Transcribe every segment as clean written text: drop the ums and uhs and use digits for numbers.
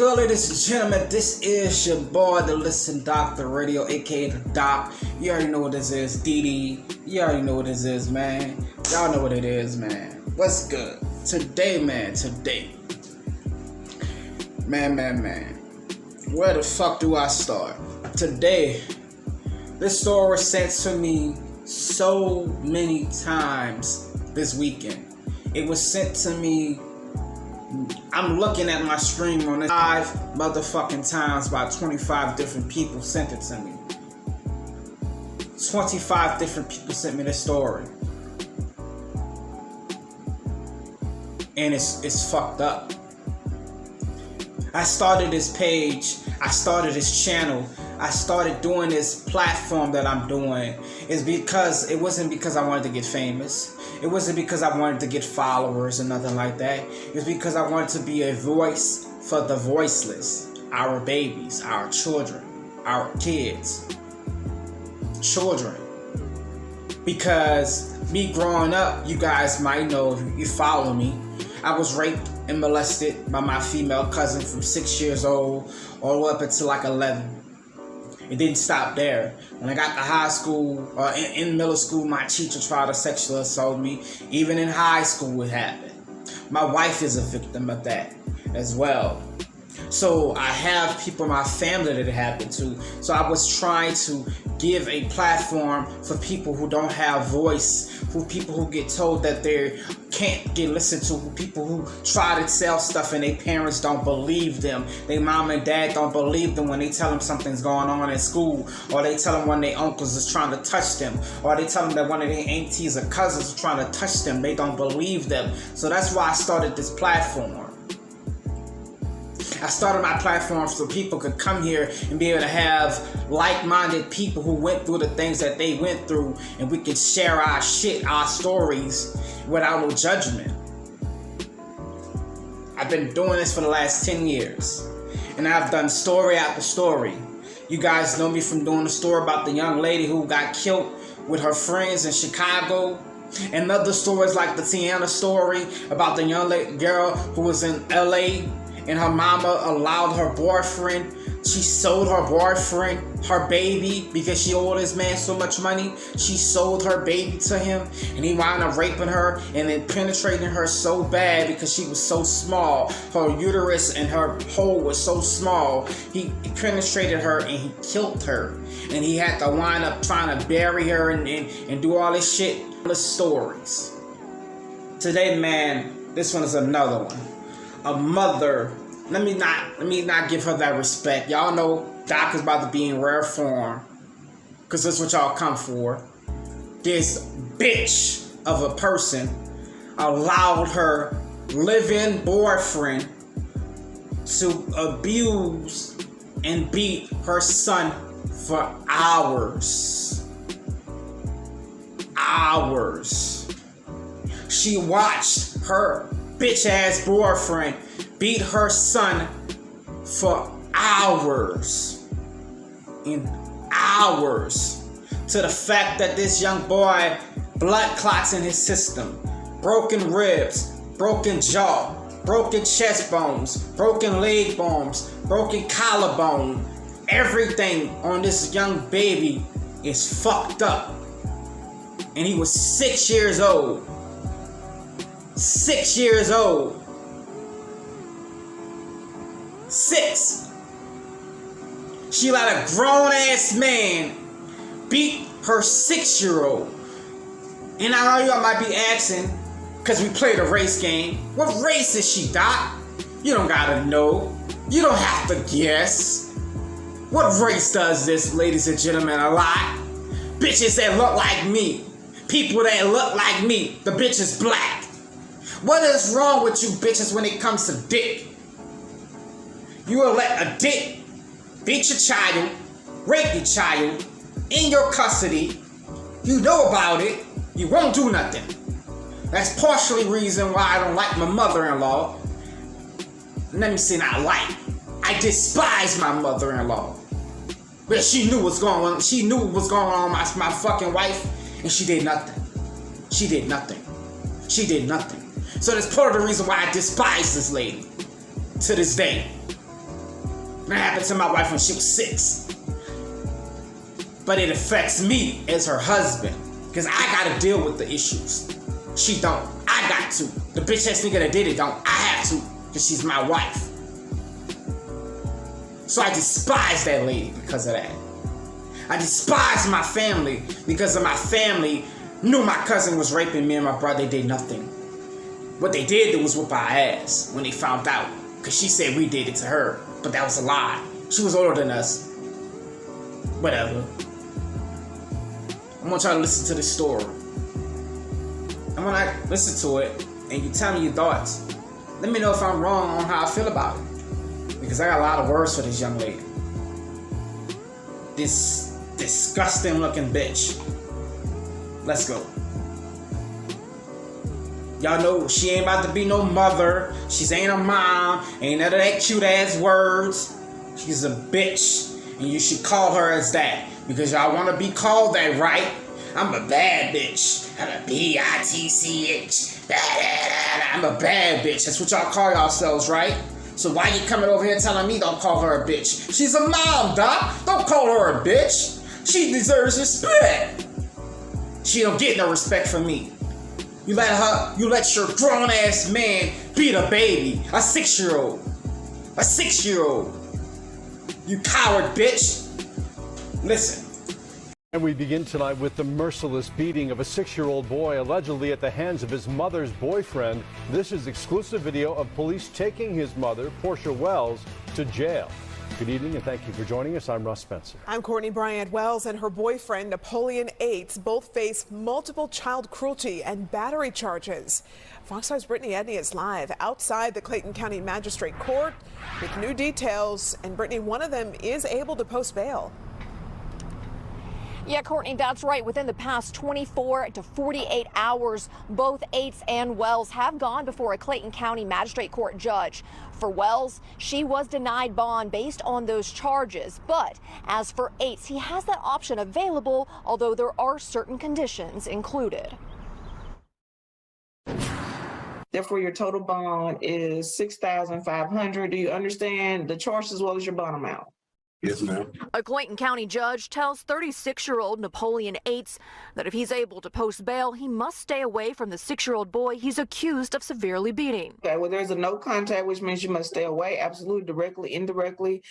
good, ladies and gentlemen? This is your boy, the Listen Doctor Radio, aka the Doc. You already know what this is, Dee. You already know what this is, man. Y'all know what it is, man. What's good? Today, man. Where the fuck do I start? Today, this story was sent to me so many times this weekend. It was sent to me. I'm looking at my stream on it 5 motherfucking times. About 25 different people sent it to me. 25 different people sent me this story. And it's fucked up. I started this page. I started this channel. I started doing this platform that I'm doing. It wasn't because I wanted to get famous. It wasn't because I wanted to get followers or nothing like that. It's because I wanted to be a voice for the voiceless. Our babies, our children, our kids. Children. Because me growing up, you guys might know, if you follow me, I was raped and molested by my female cousin from 6 years old all the way up until like 11. It didn't stop there. When I got to high school, in middle school, my teacher tried to sexually assault me. Even in high school, it happened. My wife is a victim of that as well. So I have people in my family that it happened to. So I was trying to give a platform for people who don't have voice, people who get told that they can't get listened to, people who try to sell stuff and their parents don't believe them. Their mom and dad don't believe them when they tell them something's going on at school, or they tell them one of their uncles is trying to touch them, or they tell them that one of their aunties or cousins is trying to touch them. They don't believe them. So that's why I started this platform. I started my platform so people could come here and be able to have like-minded people who went through the things that they went through, and we can share our shit, our stories, without no judgment. I've been doing this for the last 10 years, and I've done story after story. You guys know me from doing the story about the young lady who got killed with her friends in Chicago, and other stories like the Tiana story about the young girl who was in LA, and her mama allowed her boyfriend, she sold her boyfriend her baby because she owed this man so much money. She sold her baby to him, and he wound up raping her and then penetrating her so bad because she was so small. Her uterus and her hole was so small. He penetrated her and he killed her. And he had to wind up trying to bury her and do all this shit. The stories. Today, man, this one is another one. A mother. Let me not give her that respect. Y'all know Doc is about to be in rare form, because that's what y'all come for. This bitch of a person allowed her live-in boyfriend to abuse and beat her son for hours. She watched her bitch-ass boyfriend beat her son for hours. To the fact that this young boy, blood clots in his system, broken ribs, broken jaw, broken chest bones, broken leg bones, broken collarbone. Everything on this young baby is fucked up. And he was 6 years old. 6 years old. 6. She let a grown-ass man beat her 6-year-old. And I know y'all might be asking, because we played a race game, what race is she, Doc? You don't gotta know. You don't have to guess. What race does this, ladies and gentlemen, a lot? Bitches that look like me. People that look like me. The bitch is black. What is wrong with you bitches when it comes to dick? You will let a dick beat your child, rape your child, in your custody. You know about it. You won't do nothing. That's partially reason why I don't like my mother-in-law. Let me say not like. I despise my mother-in-law. But she knew what's going on. She knew what was going on with my fucking wife, and she did nothing. She did nothing. She did nothing. So that's part of the reason why I despise this lady to this day. That happened to my wife when she was 6. But it affects me as her husband, because I gotta deal with the issues. She don't. I got to. The bitch ass nigga that did it don't. I have to, because she's my wife. So I despise that lady because of that. I despise my family because of my family knew my cousin was raping me and my brother. They did nothing. What they did was whip our ass when they found out, because she said we did it to her, but that was a lie. She was older than us. Whatever. I want y'all to listen to this story. And when I listen to it and you tell me your thoughts, let me know if I'm wrong on how I feel about it. Because I got a lot of words for this young lady. This disgusting looking bitch. Let's go. Y'all know she ain't about to be no mother. She ain't a mom. Ain't none of that cute ass words. She's a bitch. And you should call her as that. Because y'all want to be called that, right? I'm a bad bitch. I'm a B-I-T-C-H. I'm a bad bitch. That's what y'all call yourselves, right? So why you coming over here telling me don't call her a bitch? She's a mom, doc. Don't call her a bitch. She deserves respect. She don't get no respect from me. You let your grown ass man beat a baby, a 6-year-old. A 6-year-old. You coward bitch. Listen. And we begin tonight with the merciless beating of a 6-year-old boy allegedly at the hands of his mother's boyfriend. This is exclusive video of police taking his mother, Portia Wells, to jail. Good evening and thank you for joining us. I'm Russ Spencer. I'm Courtney Bryant. Wells and her boyfriend, Napoleon Yates, both face multiple child cruelty and battery charges. Fox 5's Brittany Edney is live outside the Clayton County Magistrate Court with new details. And Brittany, one of them is able to post bail. Yeah, Courtney, that's right. Within the past 24 to 48 hours, both Yates and Wells have gone before a Clayton County Magistrate Court judge. For Wells, she was denied bond based on those charges. But as for Yates, he has that option available, although there are certain conditions included. Therefore, your total bond is $6,500. Do you understand the charge as well as your bond amount? Yes, ma'am. A Clayton County judge tells 36-year-old Napoleon Yates that if he's able to post bail, he must stay away from the 6-year-old boy he's accused of severely beating. Okay, well, there's a no contact, which means you must stay away, absolutely, directly, indirectly.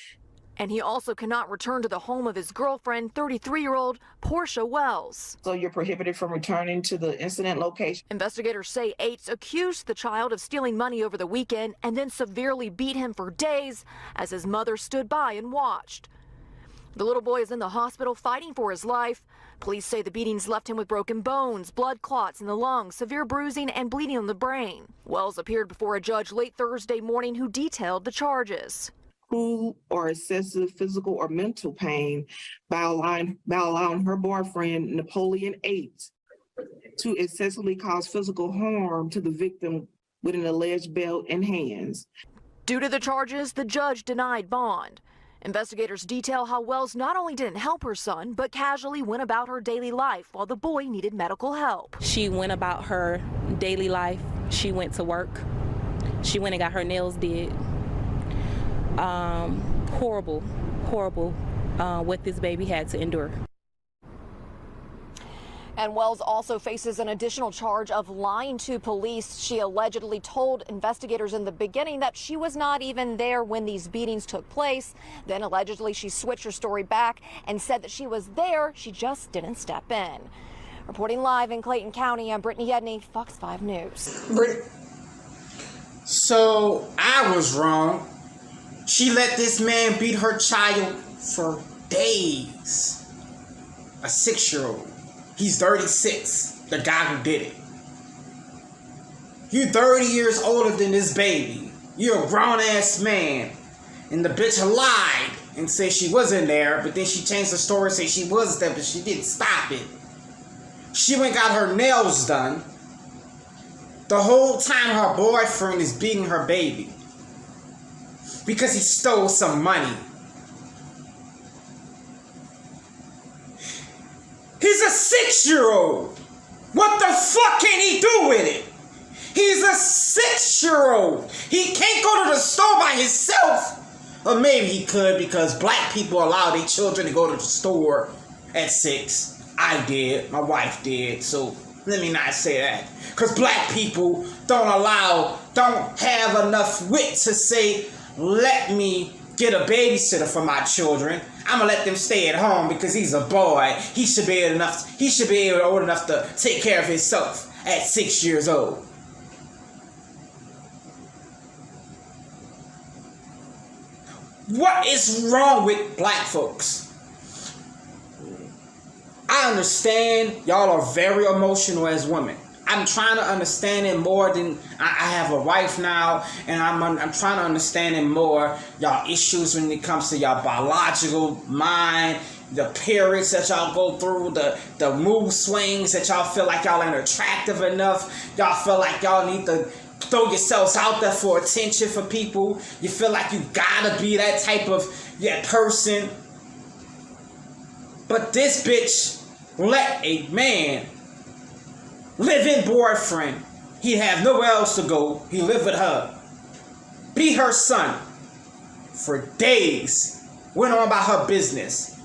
And he also cannot return to the home of his girlfriend, 33-year-old Portia Wells. So you're prohibited from returning to the incident location. Investigators say Yates accused the child of stealing money over the weekend and then severely beat him for days as his mother stood by and watched. The little boy is in the hospital fighting for his life. Police say the beatings left him with broken bones, blood clots in the lungs, severe bruising, and bleeding on the brain. Wells appeared before a judge late Thursday morning who detailed the charges. Cruel or excessive physical or mental pain by allowing her boyfriend, Napoleon Yates, to excessively cause physical harm to the victim with an alleged belt and hands. Due to the charges, the judge denied bond. Investigators detail how Wells not only didn't help her son, but casually went about her daily life while the boy needed medical help. She went about her daily life. She went to work. She went and got her nails did. Horrible what this baby had to endure. And Wells also faces an additional charge of lying to police. She allegedly told investigators in the beginning that she was not even there when these beatings took place. Then allegedly she switched her story back and said that she was there, she just didn't step in. Reporting live in Clayton County, I'm Brittany Edney, Fox 5 News. So I was wrong. She let this man beat her child for days. A 6-year-old. He's 36, the guy who did it. You're 30 years older than this baby. You're a grown-ass man. And the bitch lied and said she wasn't there, but then she changed the story and said she was there, but she didn't stop it. She went and got her nails done. The whole time her boyfriend is beating her baby. Because he stole some money. He's a 6-year-old. What the fuck can he do with it? He's a 6-year-old. He can't go to the store by himself. Or maybe he could because black people allow their children to go to the store at 6. I did. My wife did. So let me not say that. Because black people don't have enough wit to say, let me get a babysitter for my children. I'm going to let them stay at home because he's a boy. He should be old enough to take care of himself at 6 years old. What is wrong with black folks? I understand y'all are very emotional as women. I'm trying to understand it more than I have a wife now, and I'm trying to understand it more. Y'all issues when it comes to y'all biological mind, the periods that y'all go through, the mood swings that y'all feel like y'all ain't attractive enough. Y'all feel like y'all need to throw yourselves out there for attention for people. You feel like you gotta be that type of person. But this bitch let a man live-in boyfriend. He have nowhere else to go. He live with her. Be her son for days. Went on about her business.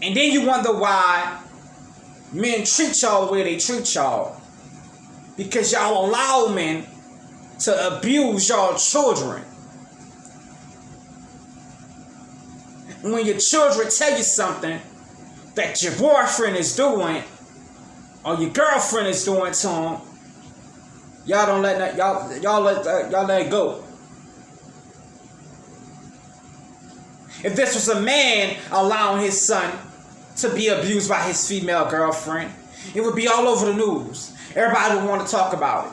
And then you wonder why men treat y'all the way they treat y'all. Because y'all allow men to abuse y'all children. And when your children tell you something that your boyfriend is doing or your girlfriend is doing to him, y'all don't let that, y'all let it go. If this was a man allowing his son to be abused by his female girlfriend, it would be all over the news. Everybody would want to talk about it.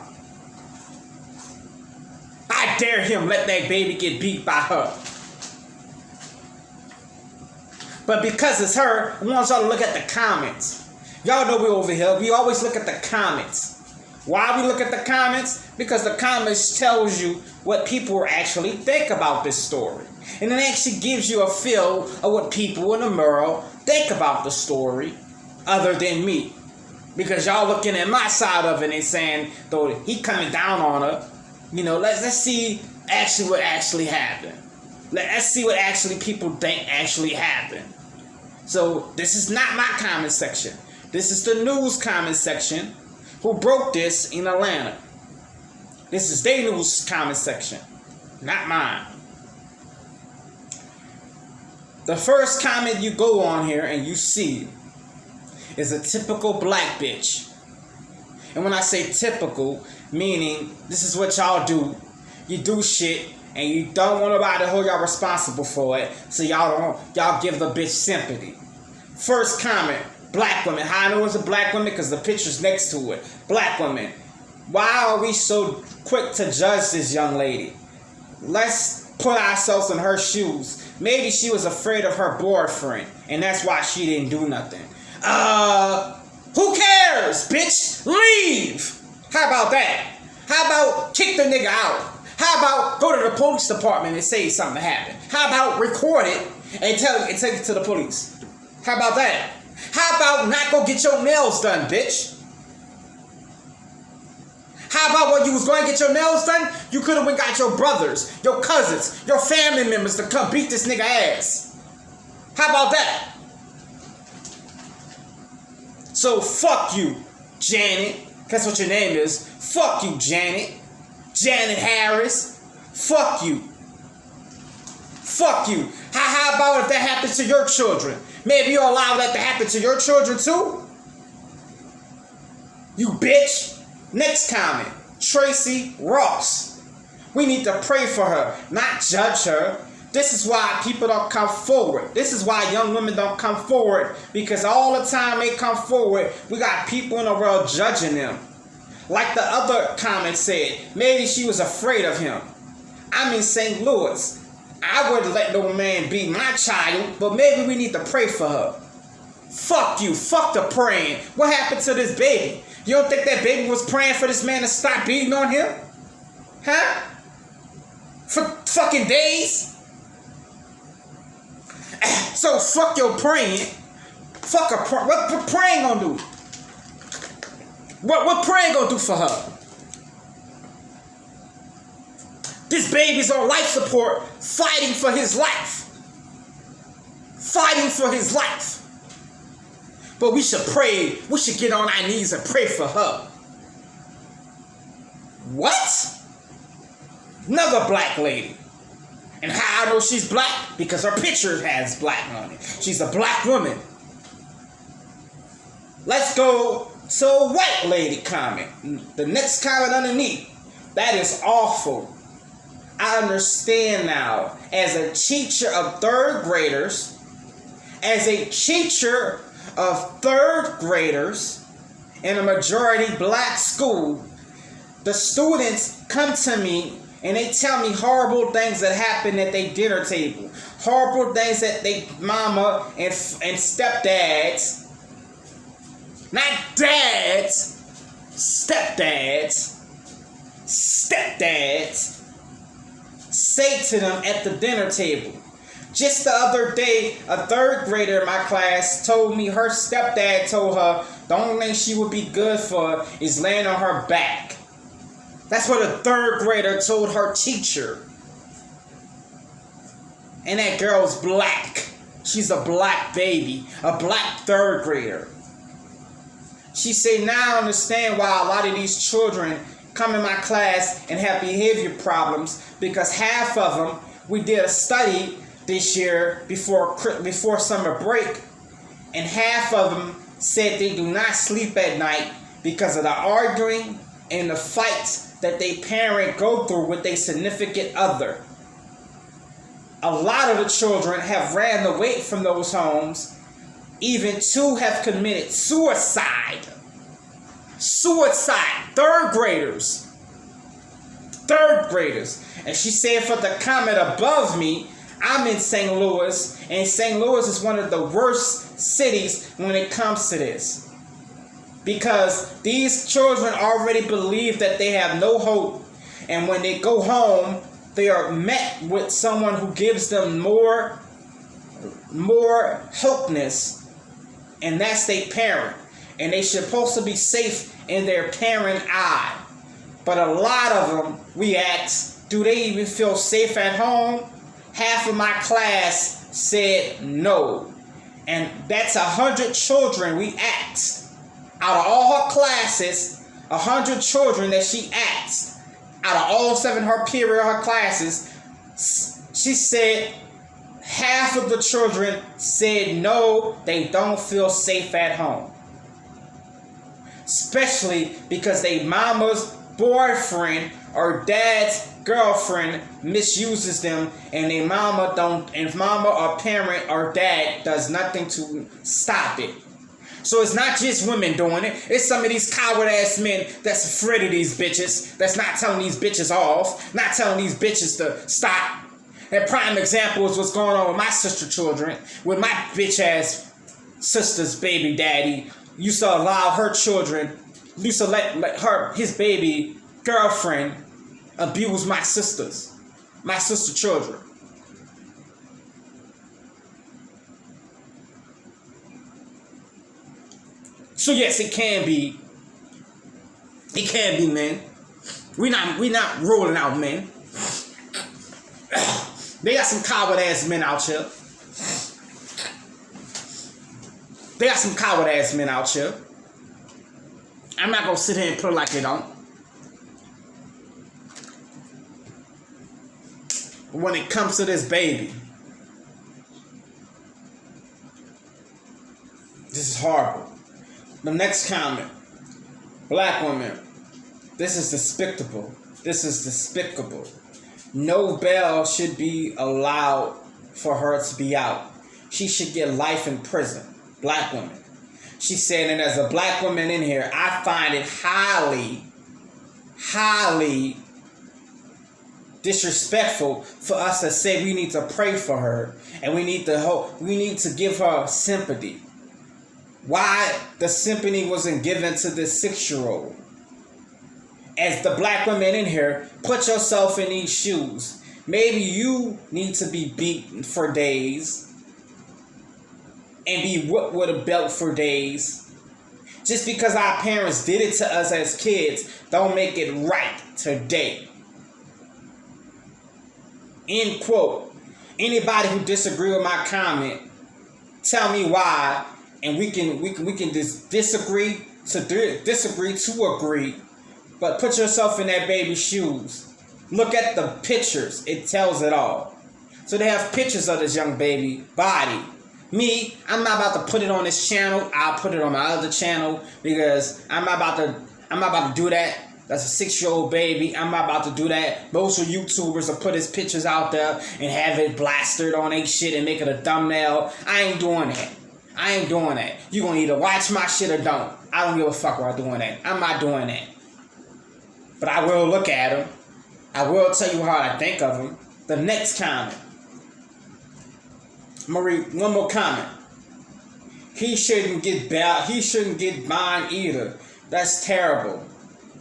I dare him let that baby get beat by her. But because it's her, I want y'all to look at the comments. Y'all know we over here. We always look at the comments. Why we look at the comments? Because the comments tells you what people actually think about this story. And it actually gives you a feel of what people in the world think about the story other than me. Because y'all looking at my side of it and saying, though he coming down on her, let's see actually what actually happened. Let's see what actually people think actually happened. So this is not my comment section. This is the news comment section who broke this in Atlanta. This is their news comment section, not mine. The first comment you go on here and you see is a typical black bitch. And when I say typical, meaning this is what y'all do. You do shit and you don't want nobody to hold y'all responsible for it, so y'all give the bitch sympathy. First comment, black women. How I know it's a black woman? Because the picture's next to it. Black women. Why are we so quick to judge this young lady? Let's put ourselves in her shoes. Maybe she was afraid of her boyfriend, and that's why she didn't do nothing. Who cares, bitch? Leave! How about that? How about kick the nigga out? How about go to the police department and say something happened? How about record it and take it to the police? How about that? How about not go get your nails done, bitch? How about when you was going to get your nails done, you could have went got your brothers, your cousins, your family members to come beat this nigga ass? How about that? So fuck you, Janet. That's what your name is. Fuck you, Janet. Janet Harris. Fuck you. Fuck you. How about if that happens to your children? Maybe you'll allow that to happen to your children too? You bitch. Next comment. Tracy Ross. We need to pray for her, not judge her. This is why people don't come forward. This is why young women don't come forward. Because all the time they come forward, we got people in the world judging them. Like the other comment said, maybe she was afraid of him. I'm in St. Louis. I wouldn't let no man be my child, but maybe we need to pray for her. Fuck you. Fuck the praying. What happened to this baby? You don't think that baby was praying for this man to stop beating on him? Huh? For fucking days? So fuck your praying. Fuck a prayer. What praying gonna do? What praying gonna do for her? This baby's on life support, fighting for his life. Fighting for his life. But we should pray. We should get on our knees and pray for her. What? Another black lady. And how I know she's black? Because her picture has black on it. She's a black woman. Let's go to a white lady comment. The next comment underneath. That is awful. I understand now. As a teacher of third graders, in a majority black school, the students come to me and they tell me horrible things that happen at their dinner table. Horrible things that they mama and stepdads, not dads, stepdads, say to them at the dinner table. Just the other day, a third grader in my class told me her stepdad told her the only thing she would be good for is laying on her back. That's what a third grader told her teacher. And that girl's black. She's a black baby, a black third grader. She said, now I understand why a lot of these children come in my class and have behavior problems, because half of them, we did a study this year before summer break, and half of them said they do not sleep at night because of the arguing and the fights that they parent go through with their significant other. A lot of the children have ran away from those homes. Even 2 have committed suicide. Third graders. And she said for the comment above me, I'm in St. Louis, and St. Louis is one of the worst cities when it comes to this. Because these children already believe that they have no hope, and when they go home, they are met with someone who gives them more hopeness, and that's their parent. And they should supposed to be safe in their parent eye. But a lot of them, we ask, do they even feel safe at home? Half of my class said no. And that's 100 children we asked. Out of all her classes, 100 children that she asked, out of all 7 her period, her classes, she said half of the children said no, they don't feel safe at home. Especially because they mama's boyfriend or dad's girlfriend misuses them, and they mama or parent or dad does nothing to stop it. So it's not just women doing it. It's some of these coward-ass men that's afraid of these bitches, that's not telling these bitches off, not telling these bitches to stop. And prime example is what's going on with my sister children, with my bitch-ass sister's baby daddy. Used to allow her children, used to let his baby girlfriend abuse my sister children. So yes, it can be men. We not ruling out men. They got some coward ass men out here. I'm not gonna sit here and put it like they don't. But when it comes to this baby, this is horrible. The next comment. Black woman. This is despicable. No bail should be allowed for her to be out. She should get life in prison. Black woman. She said, and as a black woman in here, I find it highly disrespectful for us to say we need to pray for her and we need to give her sympathy. Why the sympathy wasn't given to this 6-year-old? As the black woman in here, put yourself in these shoes. Maybe you need to be beaten for days and be whipped with a belt for days. Just because our parents did it to us as kids, don't make it right today. End quote. Anybody who disagree with my comment, tell me why, and we can just disagree to agree. But put yourself in that baby's shoes. Look at the pictures. It tells it all. So they have pictures of this young baby body. Me, I'm not about to put it on this channel. I'll put it on my other channel because I'm not about to do that. That's a 6-year-old baby. I'm not about to do that. Most of YouTubers will put his pictures out there and have it blasted on their shit and make it a thumbnail. I ain't doing that. I ain't doing that. You gonna either watch my shit or don't. I don't give a fuck about doing that. I'm not doing that. But I will look at him. I will tell you how I think of him. The next comment. Marie, one more comment. He shouldn't get bail. He shouldn't get bond either. That's terrible.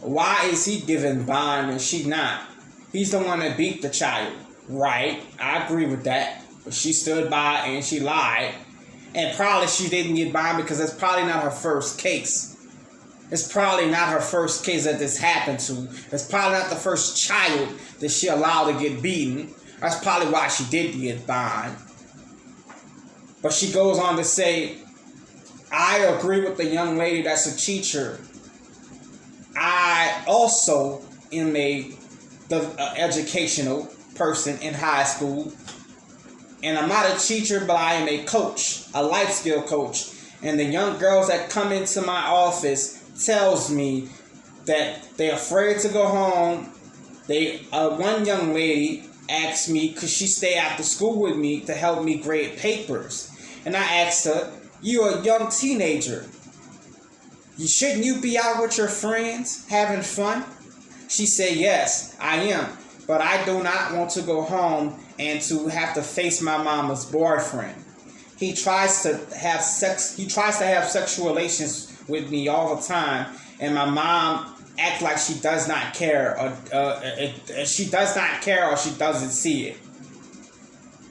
Why is he giving bond and she not? He's the one that beat the child. Right. I agree with that. But she stood by and she lied. And probably she didn't get bond because it's probably not her first case. It's probably not her first case that this happened to. It's probably not the first child that she allowed to get beaten. That's probably why she did get bond. But she goes on to say, I agree with the young lady that's a teacher. I also am the educational person in high school. And I'm not a teacher, but I am a coach, a life skill coach. And the young girls that come into my office tells me that they're afraid to go home. One young lady asked me, could she stay after school with me to help me grade papers? And I asked her, you're a young teenager. Shouldn't you be out with your friends having fun? She said, yes, I am. But I do not want to go home and to have to face my mama's boyfriend. He tries to have sexual relations with me all the time, and my mom acts like she does not care, or she doesn't see it.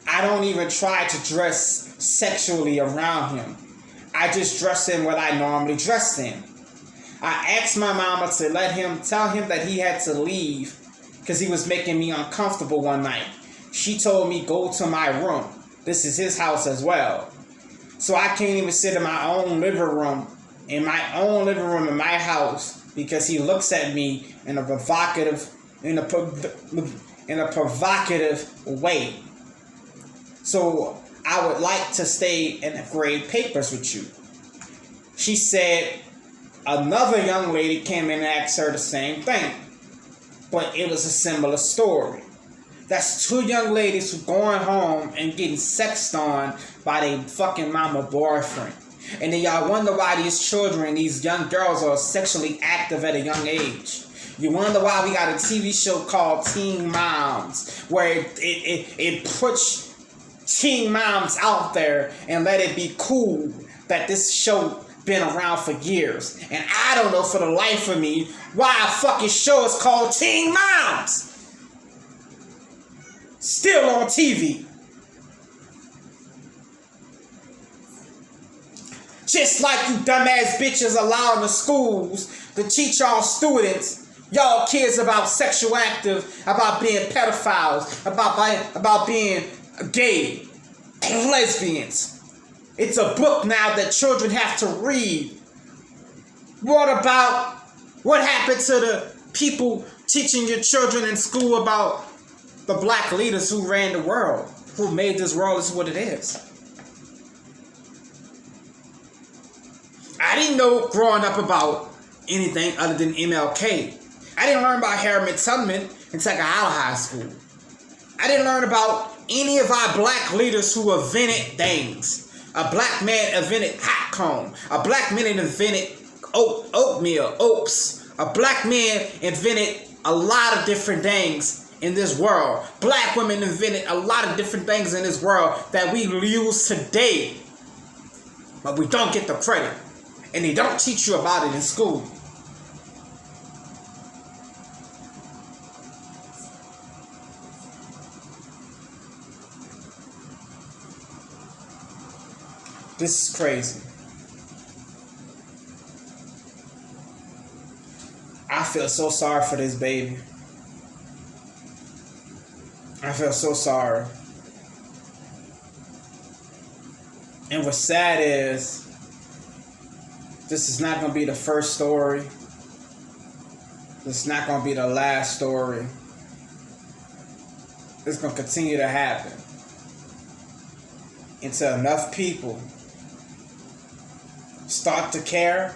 I don't even try to dress sexually around him. I just dress him what I normally dress him. I asked my mama to tell him that he had to leave because he was making me uncomfortable one night. She told me, go to my room. This is his house as well. So I can't even sit in my own living room in my house because he looks at me in a provocative way. So I would like to stay and grade papers with you. She said another young lady came in and asked her the same thing. But it was a similar story. That's two young ladies who going home and getting sexed on by their fucking mama boyfriend. And then y'all wonder why these children, these young girls are sexually active at a young age. You wonder why we got a TV show called Teen Moms, where it puts teen moms out there and let it be cool that this show been around for years. And I don't know for the life of me why a fucking show is called Teen Moms. Still on TV. Just like you dumbass bitches allowing the schools to teach y'all students, y'all kids about sexual active, about being pedophiles, about being gay, lesbians. It's a book now that children have to read. What happened to the people teaching your children in school about the black leaders who ran the world, who made this world is what it is? I didn't know growing up about anything other than MLK. I didn't learn about Harriman Tubman until I got out of high school. I didn't learn about any of our black leaders who invented things. A black man invented hot comb. A black man invented oatmeal, oats. A black man invented a lot of different things in this world. Black women invented a lot of different things in this world that we use today. But we don't get the credit. And they don't teach you about it in school. This is crazy. I feel so sorry for this baby. I feel so sorry. And what's sad is, this is not going to be the first story. This is not going to be the last story. It's going to continue to happen until enough people start to care,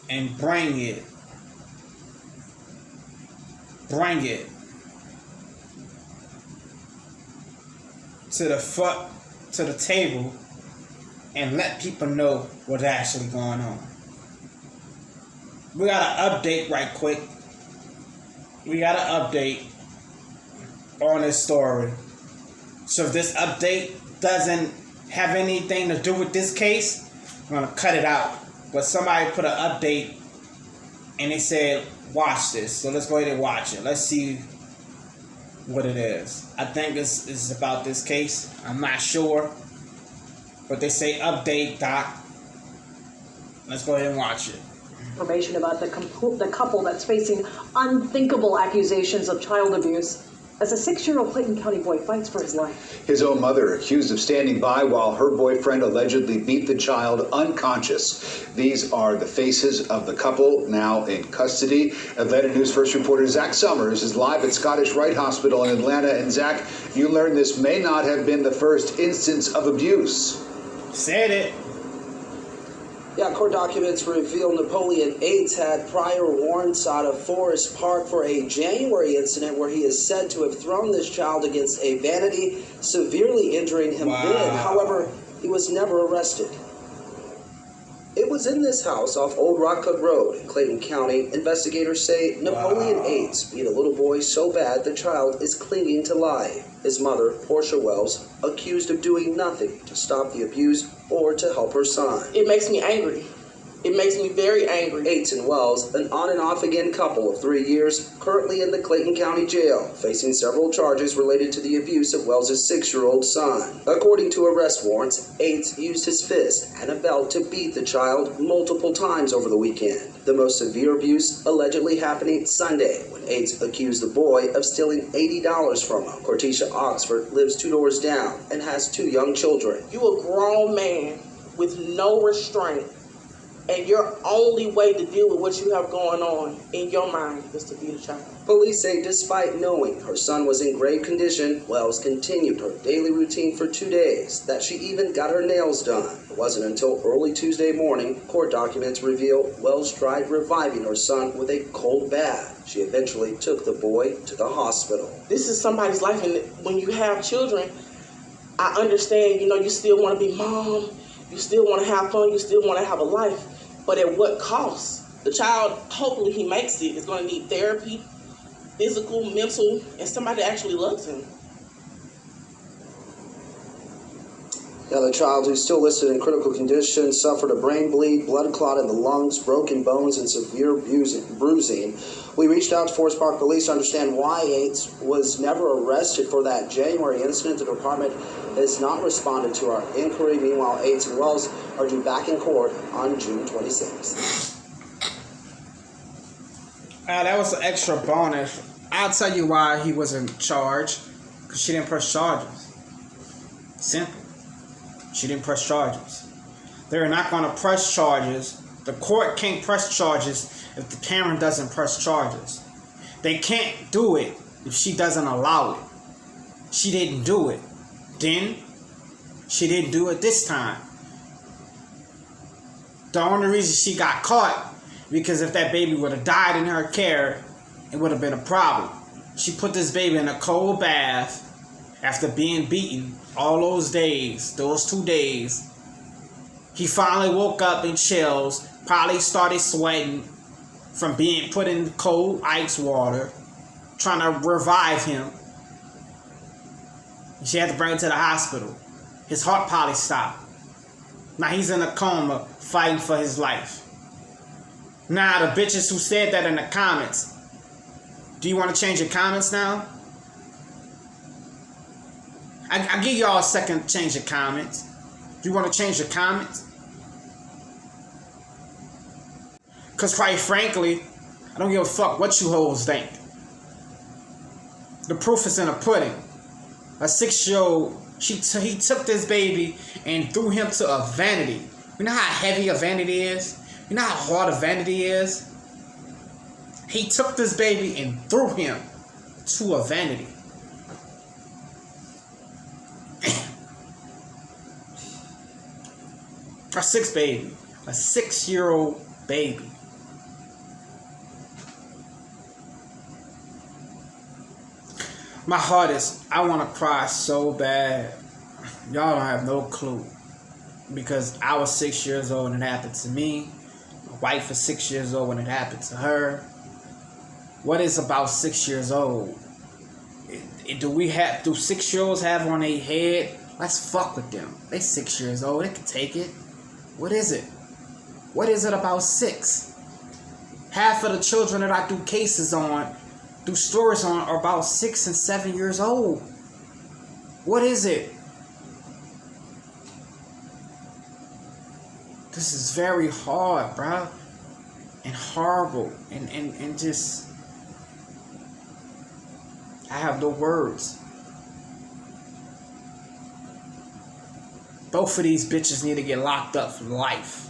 and bring it to the table and let people know what's actually going on. We got an update right quick. We got an update on this story. So if this update doesn't have anything to do with this case, I'm going to cut it out. But somebody put an update and they said, watch this. So let's go ahead and watch it. Let's see what it is. I think it's about this case. I'm not sure. But they say update, Doc. Let's go ahead and watch it. Information about the couple that's facing unthinkable accusations of child abuse as a 6-year-old Clayton County boy fights for his life. His own mother accused of standing by while her boyfriend allegedly beat the child unconscious. These are the faces of the couple now in custody. Atlanta News First reporter Zach Summers is live at Scottish Rite Hospital in Atlanta. And Zach, you learned this may not have been the first instance of abuse. Said it. Yeah, court documents reveal Napoleon Yates had prior warrants out of Forest Park for a January incident where he is said to have thrown this child against a vanity, severely injuring him then. However, he was never arrested. It was in this house off Old Rock Cut Road in Clayton County. Investigators say Napoleon Yates beat a little boy so bad the child is clinging to life. His mother, Portia Wells, accused of doing nothing to stop the abuse or to help her son. It makes me angry. It makes me very angry. Yates and Wells, an on and off again couple of 3 years, currently in the Clayton County Jail, facing several charges related to the abuse of Wells' 6-year-old son. According to arrest warrants, Yates used his fist and a belt to beat the child multiple times over the weekend. The most severe abuse allegedly happening Sunday when Yates accused the boy of stealing $80 from him. Cortisha Oxford lives 2 doors down and has 2 young children. You a grown man with no restraint, and your only way to deal with what you have going on in your mind is to beat a child. Police say despite knowing her son was in grave condition, Wells continued her daily routine for 2 days, that she even got her nails done. It wasn't until early Tuesday morning, court documents reveal Wells tried reviving her son with a cold bath. She eventually took the boy to the hospital. This is somebody's life, and when you have children, I understand, you still want to be mom, you still want to have fun, you still want to have a life, but at what cost? The child, hopefully he makes it, is going to need therapy, physical, mental, and somebody that actually loves him. Yeah, the child, who's still listed in critical condition, suffered a brain bleed, blood clot in the lungs, broken bones, and severe bruising. We reached out to Forest Park Police to understand why Yates was never arrested for that January incident. The department has not responded to our inquiry. Meanwhile, Yates and Wells are due back in court on June 26th. That was an extra bonus. I'll tell you why he wasn't charged. Because she didn't press charges. Simple. She didn't press charges. They're not going to press charges. The court can't press charges if the parent doesn't press charges. They can't do it if she doesn't allow it. She didn't do it then. She didn't do it this time. The only reason she got caught, because if that baby would have died in her care, it would have been a problem. She put this baby in a cold bath after being beaten all those days, those 2 days. He finally woke up in chills, probably started sweating from being put in cold ice water, trying to revive him. She had to bring him to the hospital. His heart probably stopped. Now he's in a coma fighting for his life. Now the bitches who said that in the comments, do you want to change your comments now? I give y'all a second to change your comments. Do you want to change your comments? Because quite frankly, I don't give a fuck what you hoes think. The proof is in the pudding. A 6-year-old, he took this baby and threw him to a vanity. You know how heavy a vanity is? You know how hard a vanity is? He took this baby and threw him to a vanity. A 6-year-old baby. My heart is, I want to cry so bad. Y'all don't have no clue. Because I was 6 years old when it happened to me. My wife was 6 years old when it happened to her. What is about 6 years old? Do 6-year-olds have on their head, let's fuck with them? They 6 years old, they can take it. What is it? What is it about 6? Half of the children that I do cases on, do stories on, are about 6 and 7 years old. What is it? This is very hard, bro. And horrible. And just... I have no words. Both of these bitches need to get locked up for life.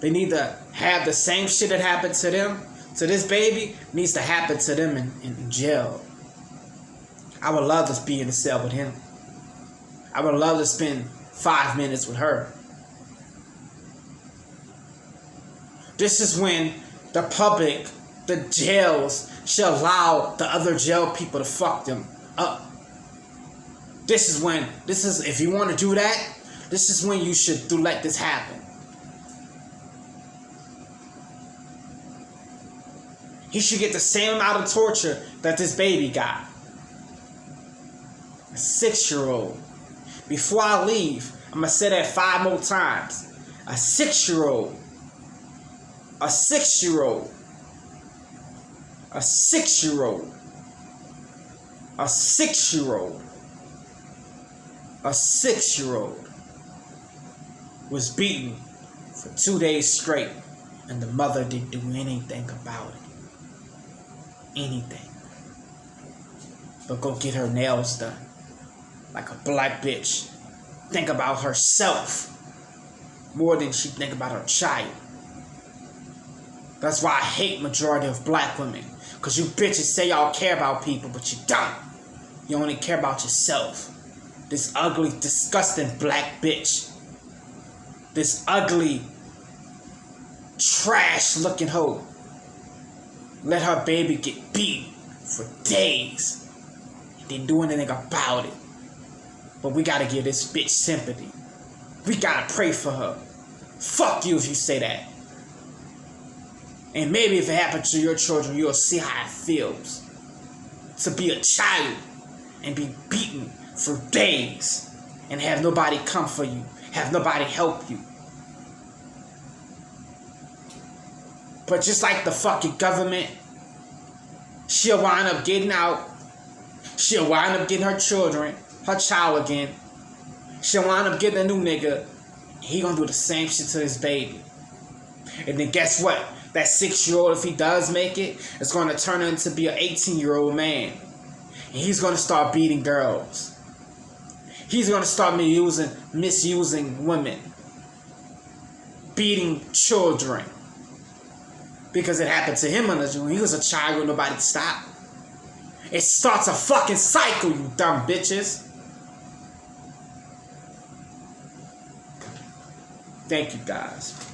They need to have the same shit that happened to them, to this baby, needs to happen to them in jail. I would love to be in the cell with him. I would love to spend 5 minutes with her. This is when the public, the jails, should allow the other jail people to fuck them up. If you want to do that, this is when you should let this happen. He should get the same amount of torture that this baby got. A 6-year-old. Before I leave, I'm going to say that 5 more times. A 6-year-old. A 6-year-old. A 6-year-old. A 6-year-old. A 6-year-old was beaten for 2 days straight, and the mother didn't do anything about it. Anything. But go get her nails done. Like a black bitch. Think about herself more than she think about her child. That's why I hate majority of black women. Because you bitches say y'all care about people, but you don't. You only care about yourself. This ugly, disgusting black bitch. This ugly, trash-looking hoe. Let her baby get beat for days. Didn't do anything about it. But we gotta give this bitch sympathy. We gotta pray for her. Fuck you if you say that. And maybe if it happens to your children, you'll see how it feels to be a child and be beaten for days and have nobody come for you, have nobody help you. But just like the fucking government, she'll wind up getting out. She'll wind up getting her children, her child again. She'll wind up getting a new nigga. He gonna do the same shit to his baby. And then guess what? That 6-year-old, if he does make it, is gonna turn into be an 18-year-old man. And he's gonna start beating girls. He's gonna start misusing women. Beating children. Because it happened to him when he was a child with nobody to stop. It starts a fucking cycle, you dumb bitches. Thank you guys.